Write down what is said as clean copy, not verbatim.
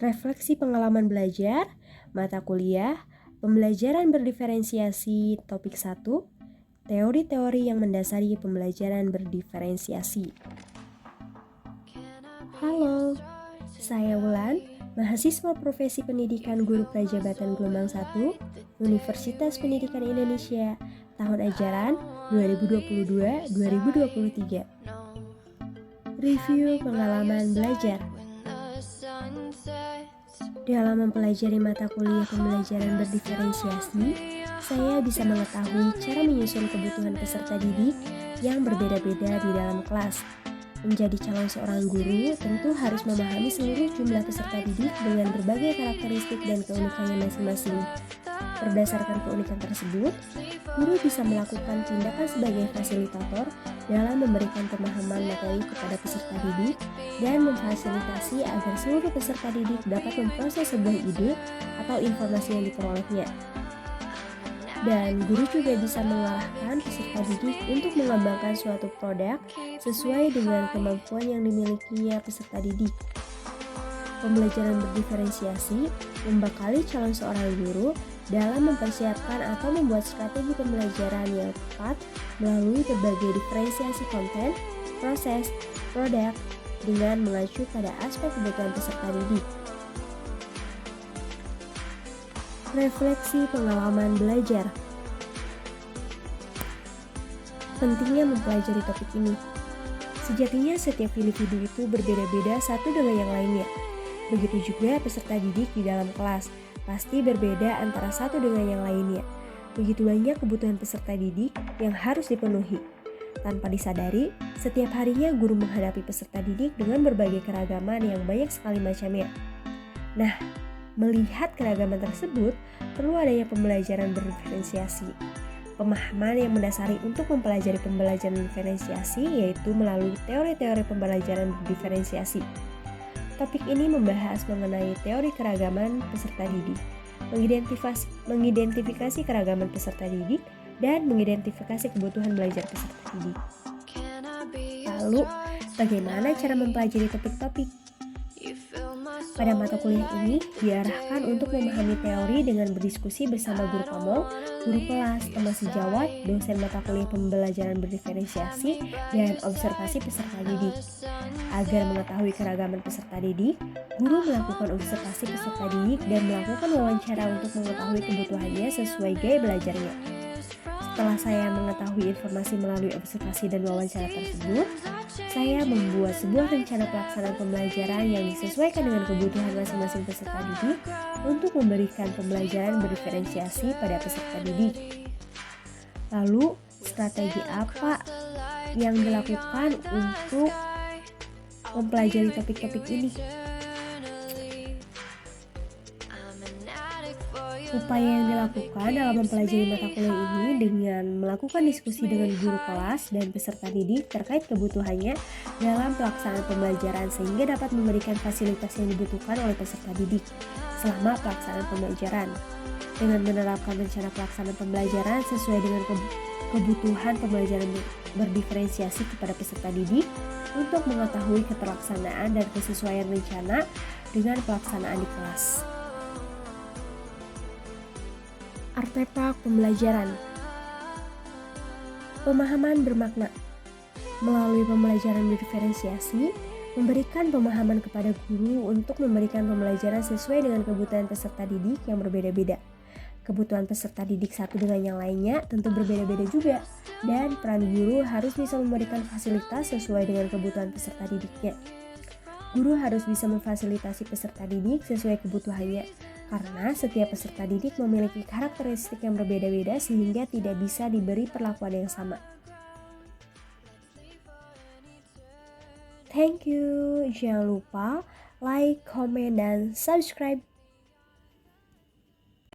refleksi pengalaman belajar, mata kuliah, pembelajaran berdiferensiasi, topik 1, teori-teori yang mendasari pembelajaran berdiferensiasi. Halo, saya Wulan, mahasiswa profesi pendidikan guru prajabatan gelombang 1, Universitas Pendidikan Indonesia, tahun ajaran 2022-2023. Review pengalaman belajar. Dalam mempelajari mata kuliah pembelajaran berdiferensiasi, saya bisa mengetahui cara menyusun kebutuhan peserta didik yang berbeda-beda di dalam kelas. Menjadi calon seorang guru tentu harus memahami seluruh jumlah peserta didik dengan berbagai karakteristik dan keunikannya masing-masing. Berdasarkan keunikan tersebut, guru bisa melakukan tindakan sebagai fasilitator dalam memberikan pemahaman materi kepada peserta didik dan memfasilitasi agar seluruh peserta didik dapat memproses sebuah ide atau informasi yang diperolehnya. Dan guru juga bisa mengarahkan peserta didik untuk mengembangkan suatu produk sesuai dengan kemampuan yang dimilikinya peserta didik. Pembelajaran berdiferensiasi membekali calon seorang guru dalam mempersiapkan atau membuat strategi pembelajaran yang tepat melalui berbagai diferensiasi konten, proses, produk dengan mengacu pada aspek kebutuhan peserta didik. Refleksi pengalaman belajar. Pentingnya mempelajari topik ini. Sejatinya setiap individu itu berbeda-beda satu dengan yang lainnya. Begitu juga peserta didik di dalam kelas, pasti berbeda antara satu dengan yang lainnya. Begitu banyak kebutuhan peserta didik yang harus dipenuhi. Tanpa disadari, setiap harinya guru menghadapi peserta didik dengan berbagai keragaman yang banyak sekali macamnya. Nah, melihat keragaman tersebut, perlu adanya pembelajaran berdiferensiasi. Pemahaman yang mendasari untuk mempelajari pembelajaran diferensiasi yaitu melalui teori-teori pembelajaran berdiferensiasi. Topik ini membahas mengenai teori keragaman peserta didik, mengidentifikasi keragaman peserta didik, dan mengidentifikasi kebutuhan belajar peserta didik. Lalu, bagaimana cara mempelajari topik-topik? Pada mata kuliah ini diarahkan untuk memahami teori dengan berdiskusi bersama guru pamong, guru kelas, teman sejawat, dosen mata kuliah pembelajaran berdiferensiasi, dan observasi peserta didik. Agar mengetahui keragaman peserta didik, guru melakukan observasi peserta didik dan melakukan wawancara untuk mengetahui kebutuhannya sesuai gaya belajarnya. Setelah saya mengetahui informasi melalui observasi dan wawancara tersebut, saya membuat sebuah rencana pelaksanaan pembelajaran yang disesuaikan dengan kebutuhan masing-masing peserta didik untuk memberikan pembelajaran berdiferensiasi pada peserta didik. Lalu, strategi apa yang dilakukan untuk mempelajari topik-topik ini? Upaya yang dilakukan dalam mempelajari mata kuliah ini dengan melakukan diskusi dengan guru kelas dan peserta didik terkait kebutuhannya dalam pelaksanaan pembelajaran sehingga dapat memberikan fasilitas yang dibutuhkan oleh peserta didik selama pelaksanaan pembelajaran. Dengan menerapkan rencana pelaksanaan pembelajaran sesuai dengan kebutuhan pembelajaran berdiferensiasi kepada peserta didik untuk mengetahui keterlaksanaan dan kesesuaian rencana dengan pelaksanaan di kelas. Artefak pembelajaran. Pemahaman bermakna. Melalui pembelajaran berdiferensiasi, memberikan pemahaman kepada guru untuk memberikan pembelajaran sesuai dengan kebutuhan peserta didik yang berbeda-beda. Kebutuhan peserta didik satu dengan yang lainnya tentu berbeda-beda juga, dan peran guru harus bisa memberikan fasilitas sesuai dengan kebutuhan peserta didiknya. Guru harus bisa memfasilitasi peserta didik sesuai kebutuhannya, karena setiap peserta didik memiliki karakteristik yang berbeda-beda sehingga tidak bisa diberi perlakuan yang sama. Thank you, jangan lupa like, comment, dan subscribe.